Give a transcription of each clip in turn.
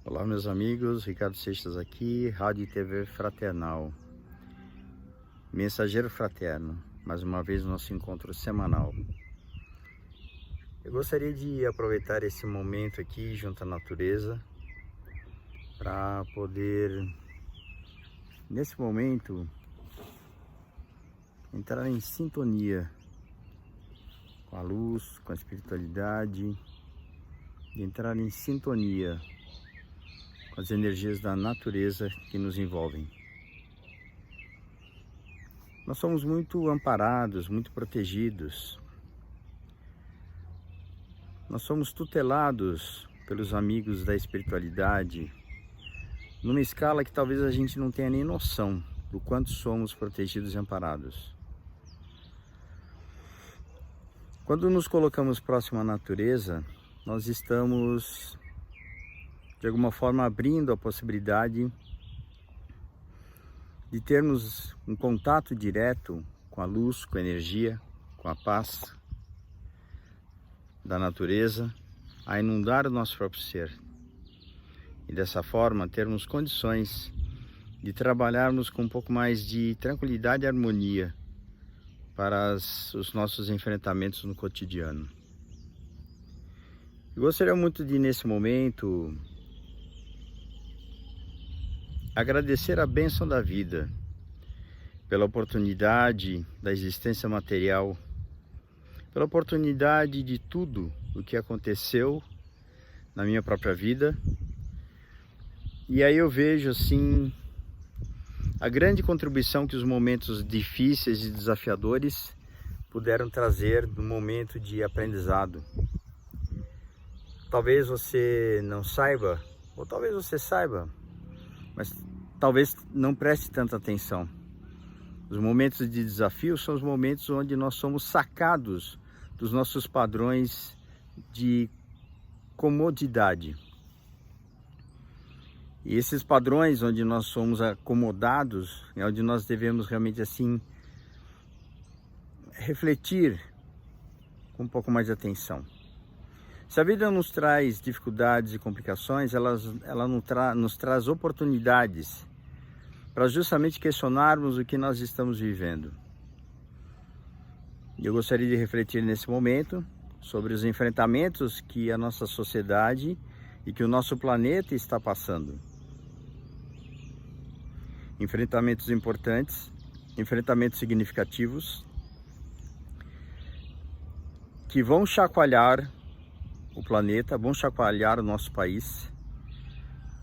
Olá meus amigos, Ricardo Seixas aqui, Rádio e TV Fraternal, Mensageiro Fraterno, mais uma vez nosso encontro semanal. Eu gostaria de aproveitar esse momento aqui junto à natureza para poder, nesse momento, entrar em sintonia com a luz, com a espiritualidade, e entrar em sintonia com as energias da natureza que nos envolvem. Nós somos muito amparados, muito protegidos. Nós somos tutelados pelos amigos da espiritualidade, numa escala que talvez a gente não tenha nem noção do quanto somos protegidos e amparados. Quando nos colocamos próximo à natureza, nós estamos de alguma forma abrindo a possibilidade de termos um contato direto com a luz, com a energia, com a paz da natureza, a inundar o nosso próprio ser. E dessa forma termos condições de trabalharmos com um pouco mais de tranquilidade e harmonia para os nossos enfrentamentos no cotidiano. Eu gostaria muito de, nesse momento, agradecer a bênção da vida, pela oportunidade da existência material, pela oportunidade de tudo o que aconteceu na minha própria vida. E aí eu vejo assim a grande contribuição que os momentos difíceis e desafiadores puderam trazer no momento de aprendizado. Talvez você não saiba, ou talvez você saiba, mas talvez não preste tanta atenção. Os momentos de desafio são os momentos onde nós somos sacados dos nossos padrões de comodidade. E esses padrões onde nós somos acomodados é onde nós devemos realmente assim refletir com um pouco mais de atenção. Se a vida nos traz dificuldades e complicações, ela nos traz oportunidades para justamente questionarmos o que nós estamos vivendo. Eu gostaria de refletir nesse momento sobre os enfrentamentos que a nossa sociedade e que o nosso planeta está passando. Enfrentamentos importantes, enfrentamentos significativos, que vão chacoalhar o planeta, vão chacoalhar o nosso país.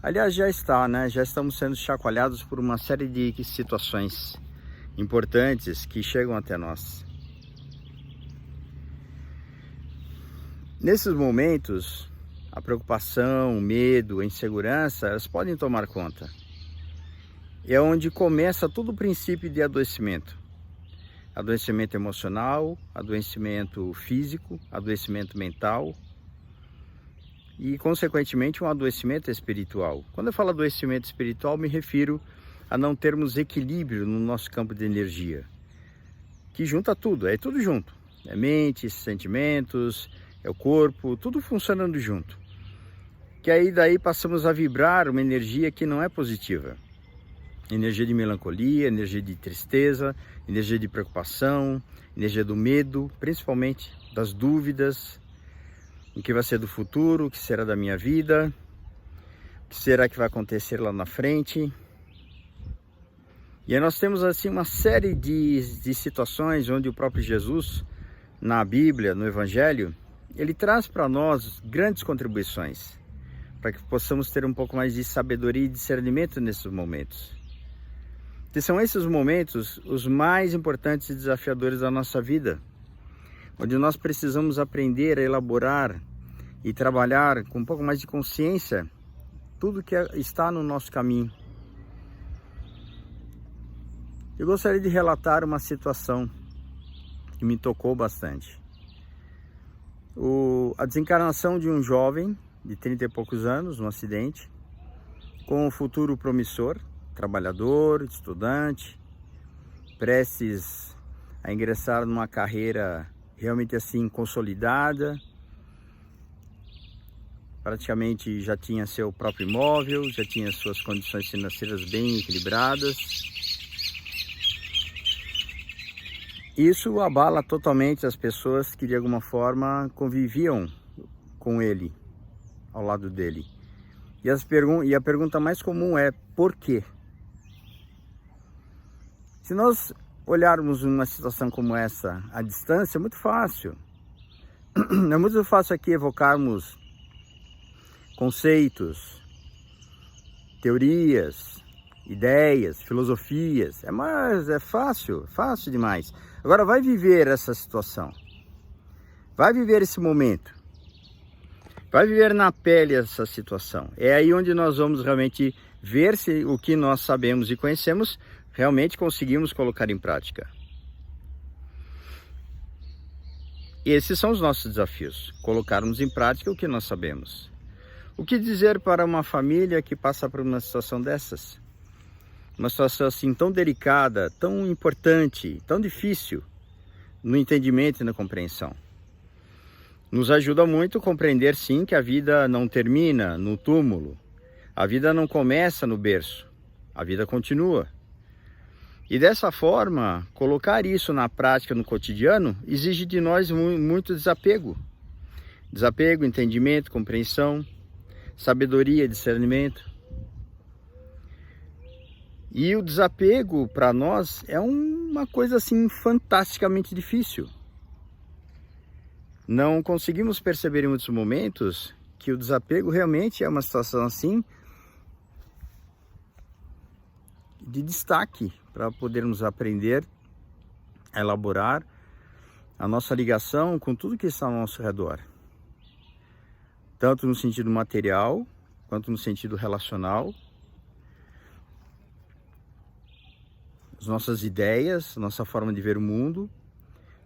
Aliás, já está, né? Já estamos sendo chacoalhados por uma série de situações importantes que chegam até nós. Nesses momentos, a preocupação, o medo, a insegurança, elas podem tomar conta. É onde começa todo o princípio de adoecimento. Adoecimento emocional, adoecimento físico, adoecimento mental e, consequentemente, um adoecimento espiritual. Quando eu falo adoecimento espiritual, me refiro a não termos equilíbrio no nosso campo de energia, que junta tudo, é tudo junto. É mente, sentimentos, é o corpo, tudo funcionando junto. Que aí daí passamos a vibrar uma energia que não é positiva. Energia de melancolia, energia de tristeza, energia de preocupação, energia do medo, principalmente das dúvidas, o que vai ser do futuro, o que será da minha vida, o que será que vai acontecer lá na frente. E aí nós temos assim uma série de situações onde o próprio Jesus, na Bíblia, no Evangelho, ele traz para nós grandes contribuições, para que possamos ter um pouco mais de sabedoria e discernimento nesses momentos. Que são esses momentos os mais importantes e desafiadores da nossa vida, onde nós precisamos aprender a elaborar e trabalhar com um pouco mais de consciência tudo que está no nosso caminho. Eu gostaria de relatar uma situação que me tocou bastante. A desencarnação de um jovem de 30 e poucos anos, num acidente, com um futuro promissor, trabalhador, estudante, prestes a ingressar numa carreira realmente assim consolidada, praticamente já tinha seu próprio imóvel, já tinha suas condições financeiras bem equilibradas. Isso abala totalmente as pessoas que de alguma forma conviviam com ele, ao lado dele. E a pergunta mais comum é: por quê? Se nós olharmos uma situação como essa à distância, é muito fácil. É muito fácil aqui evocarmos conceitos, teorias, ideias, filosofias. É fácil demais. Agora vai viver essa situação. Vai viver esse momento. Vai viver na pele essa situação. É aí onde nós vamos realmente ver se o que nós sabemos e conhecemos realmente conseguimos colocar em prática. E esses são os nossos desafios, colocarmos em prática o que nós sabemos. O que dizer para uma família que passa por uma situação dessas? Uma situação assim tão delicada, tão importante, tão difícil no entendimento e na compreensão. Nos ajuda muito a compreender, sim, que a vida não termina no túmulo. A vida não começa no berço. A vida continua. E dessa forma, colocar isso na prática, no cotidiano, exige de nós muito desapego. Desapego, entendimento, compreensão, sabedoria, discernimento. E o desapego, para nós, é uma coisa assim fantasticamente difícil. Não conseguimos perceber em muitos momentos que o desapego realmente é uma situação assim de destaque para podermos aprender a elaborar a nossa ligação com tudo que está ao nosso redor. Tanto no sentido material, quanto no sentido relacional. As nossas ideias, nossa forma de ver o mundo.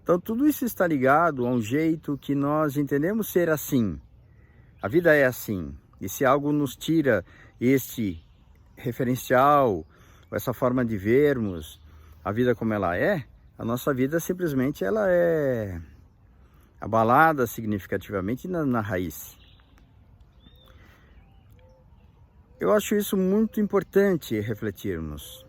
Então tudo isso está ligado a um jeito que nós entendemos ser assim. A vida é assim. E se algo nos tira este referencial, essa forma de vermos a vida como ela é, a nossa vida simplesmente ela é abalada significativamente na raiz. Eu acho isso muito importante refletirmos.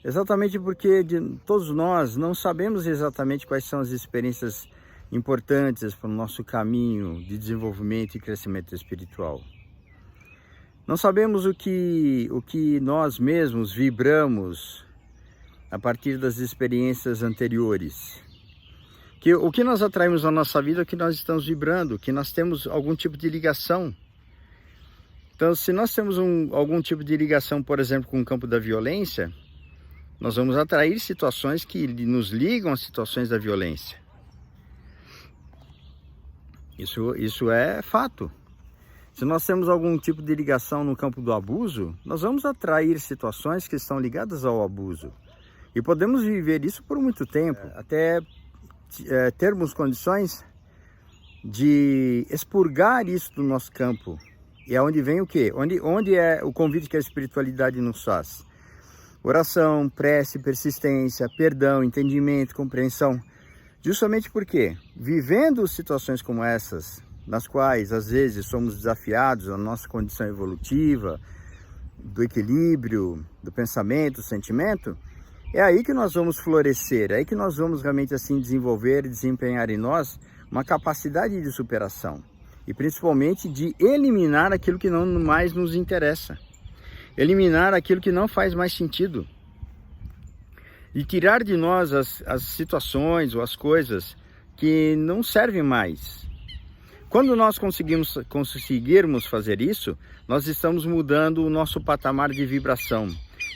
Exatamente porque todos nós não sabemos exatamente quais são as experiências importantes para o nosso caminho de desenvolvimento e crescimento espiritual. Não sabemos o que nós mesmos vibramos a partir das experiências anteriores. O que nós atraímos na nossa vida é o que nós estamos vibrando, que nós temos algum tipo de ligação. Então, se nós temos algum tipo de ligação, por exemplo, com o campo da violência, nós vamos atrair situações que nos ligam a situações da violência. Isso é fato. Se nós temos algum tipo de ligação no campo do abuso, nós vamos atrair situações que estão ligadas ao abuso. E podemos viver isso por muito tempo, até termos condições de expurgar isso do nosso campo. E é onde vem o quê? Onde é o convite que a espiritualidade nos faz? Oração, prece, persistência, perdão, entendimento, compreensão. Justamente porque, vivendo situações como essas, nas quais às vezes somos desafiados na nossa condição evolutiva, do equilíbrio, do pensamento, do sentimento, é aí que nós vamos florescer, é aí que nós vamos realmente assim desenvolver e desempenhar em nós uma capacidade de superação e principalmente de eliminar aquilo que não mais nos interessa, eliminar aquilo que não faz mais sentido e tirar de nós as situações ou as coisas que não servem mais. Quando nós conseguirmos fazer isso, nós estamos mudando o nosso patamar de vibração.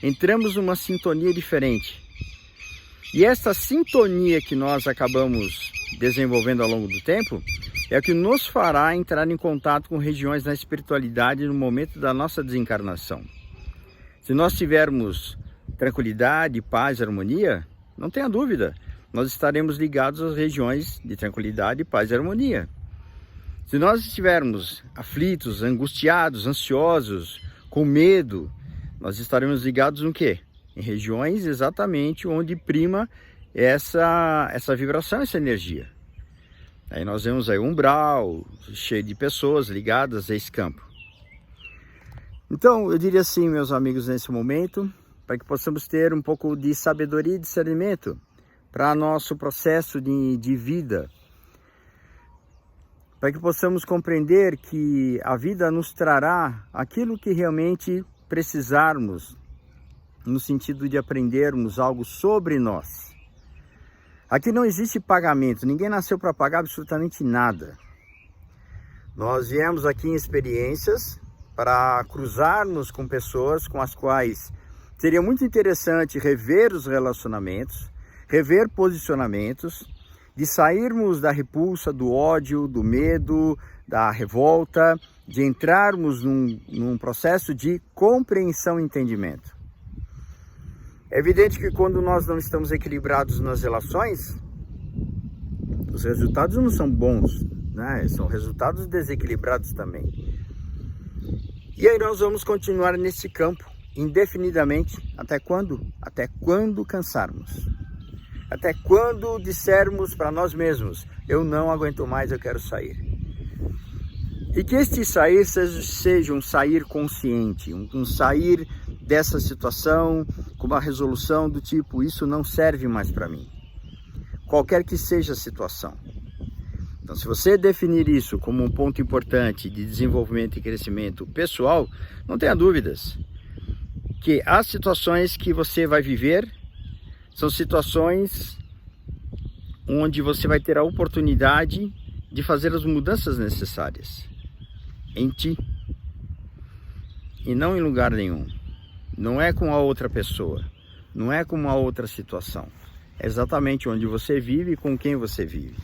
Entramos numa sintonia diferente. E essa sintonia que nós acabamos desenvolvendo ao longo do tempo é o que nos fará entrar em contato com regiões da espiritualidade no momento da nossa desencarnação. Se nós tivermos tranquilidade, paz e harmonia, não tenha dúvida, nós estaremos ligados às regiões de tranquilidade, paz e harmonia. Se nós estivermos aflitos, angustiados, ansiosos, com medo, nós estaremos ligados no quê? Em regiões exatamente onde prima essa vibração, essa energia. Aí nós vemos aí um umbral cheio de pessoas ligadas a esse campo. Então, eu diria assim, meus amigos, nesse momento, para que possamos ter um pouco de sabedoria e discernimento para nosso processo de vida, para que possamos compreender que a vida nos trará aquilo que realmente precisarmos, no sentido de aprendermos algo sobre nós. Aqui não existe pagamento, ninguém nasceu para pagar absolutamente nada. Nós viemos aqui em experiências para cruzarmos com pessoas com as quais seria muito interessante rever os relacionamentos, rever posicionamentos, de sairmos da repulsa, do ódio, do medo, da revolta, de entrarmos num processo de compreensão e entendimento. É evidente que quando nós não estamos equilibrados nas relações, os resultados não são bons, né? São resultados desequilibrados também. E aí nós vamos continuar nesse campo indefinidamente. Até quando? Até quando cansarmos. Até quando dissermos para nós mesmos, eu não aguento mais, eu quero sair. E que este sair seja um sair consciente, um sair dessa situação com uma resolução do tipo, isso não serve mais para mim. Qualquer que seja a situação. Então, se você definir isso como um ponto importante de desenvolvimento e crescimento pessoal, não tenha dúvidas que as situações que você vai viver são situações onde você vai ter a oportunidade de fazer as mudanças necessárias em ti e não em lugar nenhum. Não é com a outra pessoa, não é com uma outra situação. É exatamente onde você vive e com quem você vive.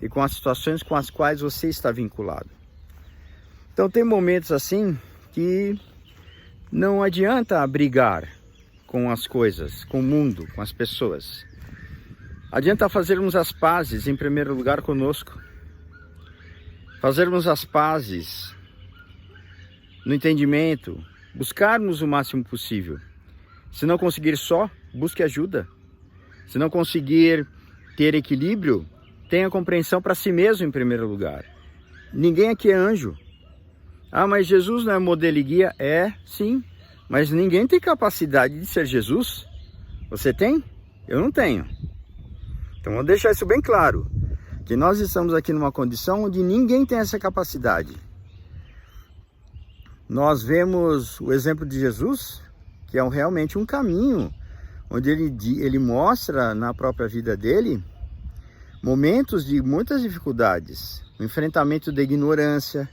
E com as situações com as quais você está vinculado. Então tem momentos assim que não adianta brigar com as coisas, com o mundo, com as pessoas. Adianta fazermos as pazes em primeiro lugar conosco. Fazermos as pazes no entendimento, buscarmos o máximo possível. Se não conseguir só, busque ajuda. Se não conseguir ter equilíbrio, tenha compreensão para si mesmo em primeiro lugar. Ninguém aqui é anjo. Ah, mas Jesus não é modelo e guia? É, sim. Mas ninguém tem capacidade de ser Jesus. Você tem? Eu não tenho. Então vamos deixar isso bem claro. Que nós estamos aqui numa condição onde ninguém tem essa capacidade. Nós vemos o exemplo de Jesus, que é realmente um caminho, onde ele mostra na própria vida dele momentos de muitas dificuldades, o enfrentamento da ignorância.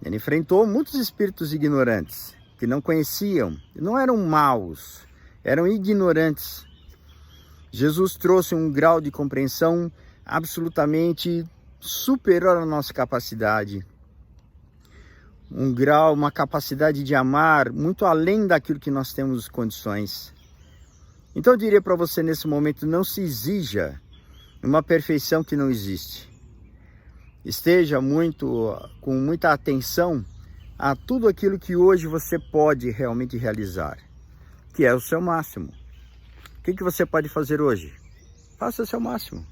Ele enfrentou muitos espíritos ignorantes, que não conheciam, não eram maus, eram ignorantes. Jesus trouxe um grau de compreensão absolutamente superior à nossa capacidade. Um grau, uma capacidade de amar muito além daquilo que nós temos condições. Então eu diria para você nesse momento, não se exija uma perfeição que não existe. Esteja com muita atenção a tudo aquilo que hoje você pode realmente realizar, que é o seu máximo. O que você pode fazer hoje? Faça o seu máximo.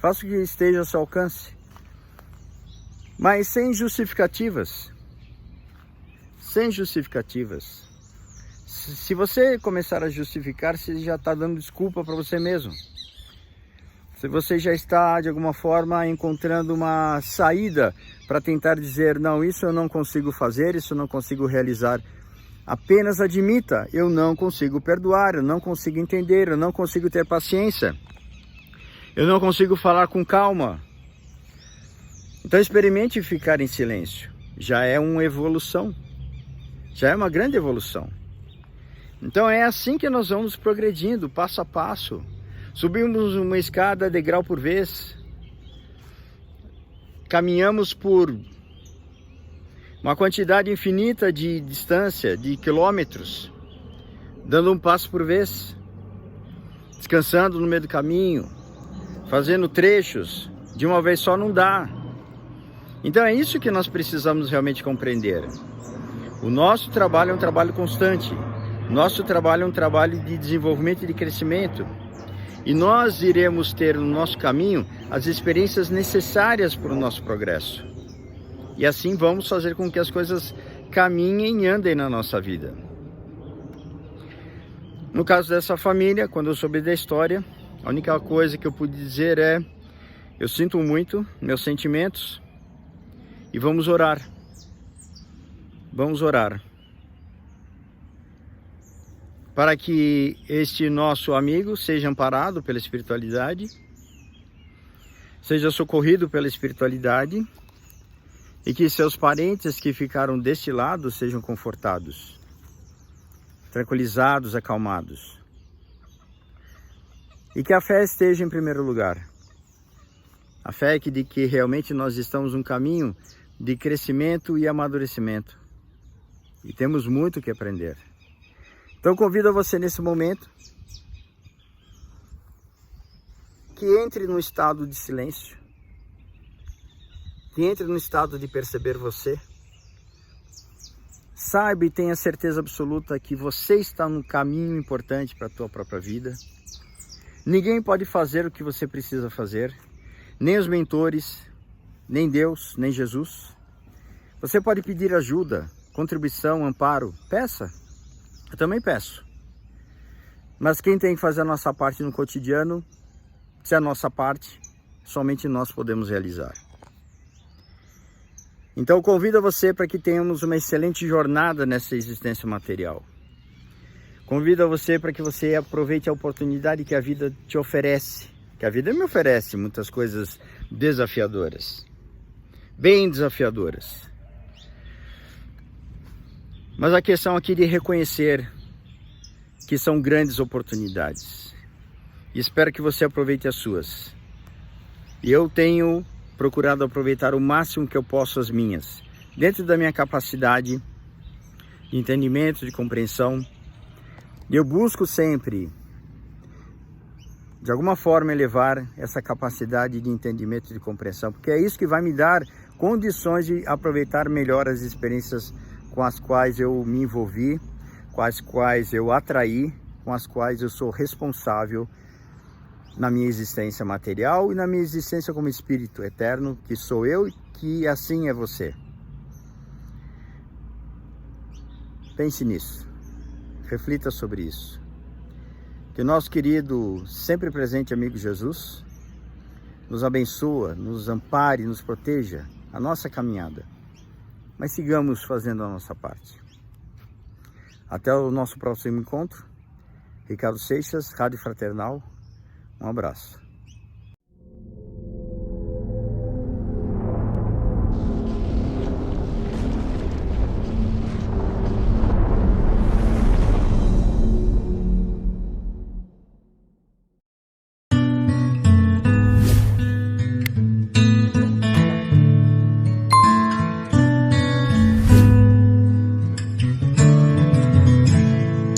Faça o que esteja ao seu alcance. Mas sem justificativas. Sem justificativas. Se você começar a justificar, você já está dando desculpa para você mesmo. Se você já está, de alguma forma, encontrando uma saída para tentar dizer, não, isso eu não consigo fazer, isso eu não consigo realizar. Apenas admita, eu não consigo perdoar, eu não consigo entender, eu não consigo ter paciência. Eu não consigo falar com calma. Então experimente ficar em silêncio. Já é uma evolução. Já é uma grande evolução. Então é assim que nós vamos progredindo, passo a passo. Subimos uma escada degrau por vez. Caminhamos por uma quantidade infinita de distância, de quilômetros, dando um passo por vez, descansando no meio do caminho, fazendo trechos, de uma vez só não dá. Então é isso que nós precisamos realmente compreender. O nosso trabalho é um trabalho constante, nosso trabalho é um trabalho de desenvolvimento e de crescimento. E nós iremos ter no nosso caminho as experiências necessárias para o nosso progresso. E assim vamos fazer com que as coisas caminhem e andem na nossa vida. No caso dessa família, quando eu soube da história, a única coisa que eu pude dizer é: eu sinto muito, meus sentimentos, e vamos orar. Vamos orar para que este nosso amigo seja amparado pela espiritualidade, seja socorrido pela espiritualidade, e que seus parentes que ficaram deste lado sejam confortados, tranquilizados, acalmados. E que a fé esteja em primeiro lugar. A fé de que realmente nós estamos num caminho de crescimento e amadurecimento. E temos muito que aprender. Então convido a você nesse momento que entre no estado de silêncio, que entre no estado de perceber você. Saiba e tenha certeza absoluta que você está num caminho importante para a tua própria vida. Ninguém pode fazer o que você precisa fazer, nem os mentores, nem Deus, nem Jesus. Você pode pedir ajuda, contribuição, amparo, peça. Eu também peço. Mas quem tem que fazer a nossa parte no cotidiano, se é a nossa parte, somente nós podemos realizar. Então eu convido a você para que tenhamos uma excelente jornada nessa existência material. Convido a você para que você aproveite a oportunidade que a vida te oferece. Que a vida me oferece muitas coisas desafiadoras. Bem desafiadoras. Mas a questão aqui de reconhecer que são grandes oportunidades. E espero que você aproveite as suas. E eu tenho procurado aproveitar o máximo que eu posso as minhas, dentro da minha capacidade de entendimento, de compreensão. E eu busco sempre, de alguma forma, elevar essa capacidade de entendimento e de compreensão, porque é isso que vai me dar condições de aproveitar melhor as experiências com as quais eu me envolvi, com as quais eu atraí, com as quais eu sou responsável na minha existência material e na minha existência como espírito eterno, que sou eu e que assim é você. Pense nisso, reflita sobre isso. Que o nosso querido, sempre presente amigo Jesus, nos abençoe, nos ampare, nos proteja a nossa caminhada. Mas sigamos fazendo a nossa parte. Até o nosso próximo encontro. Ricardo Seixas, Rádio Fraternal. Um abraço.